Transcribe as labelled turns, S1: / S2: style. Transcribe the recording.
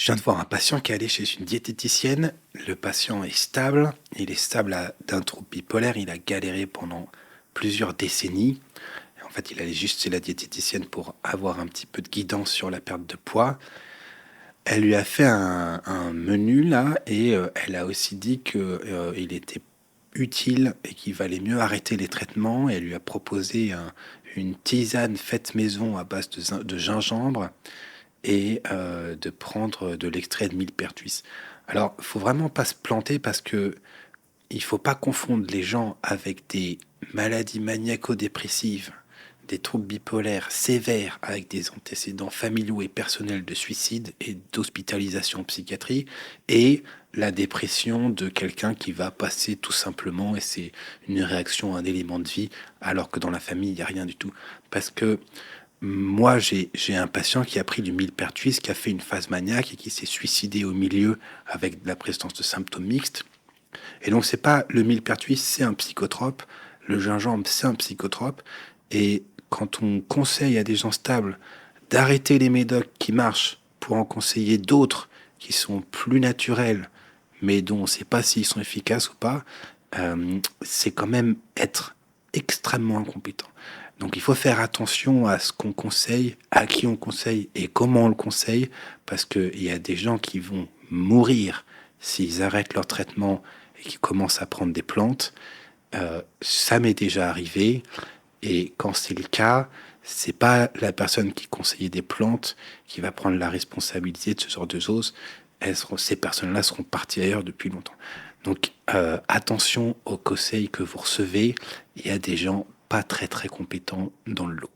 S1: Je viens de voir un patient qui est allé chez une diététicienne. Le patient est stable. Il est stable d'un trouble bipolaire. Il a galéré pendant plusieurs décennies. En fait, il allait juste chez la diététicienne pour avoir un petit peu de guidance sur la perte de poids. Elle lui a fait un menu là et elle a aussi dit que il était utile et qu'il valait mieux arrêter les traitements. Et elle lui a proposé une tisane faite maison à base de gingembre et de prendre de l'extrait de millepertuis. Alors, faut vraiment pas se planter parce que il faut pas confondre les gens avec des maladies maniaco-dépressives, des troubles bipolaires sévères avec des antécédents familiaux et personnels de suicide et d'hospitalisation en psychiatrie et la dépression de quelqu'un qui va passer tout simplement et c'est une réaction à un élément de vie alors que dans la famille il n'y a rien du tout. Parce que moi, j'ai un patient qui a pris du millepertuis, qui a fait une phase maniaque et qui s'est suicidé au milieu avec la présence de symptômes mixtes. Et donc, c'est pas le millepertuis, c'est un psychotrope. Le gingembre, c'est un psychotrope. Et quand on conseille à des gens stables d'arrêter les médocs qui marchent pour en conseiller d'autres qui sont plus naturels, mais dont on ne sait pas s'ils sont efficaces ou pas, c'est quand même être extrêmement incompétent. Donc il faut faire attention à ce qu'on conseille, à qui on conseille et comment on le conseille, parce qu'il y a des gens qui vont mourir s'ils arrêtent leur traitement et qui commencent à prendre des plantes. Ça m'est déjà arrivé, et quand c'est le cas, c'est pas la personne qui conseillait des plantes qui va prendre la responsabilité de ce genre de choses. Ces personnes-là seront parties ailleurs depuis longtemps. Donc attention aux conseils que vous recevez. Il y a des gens pas très très compétents dans le lot.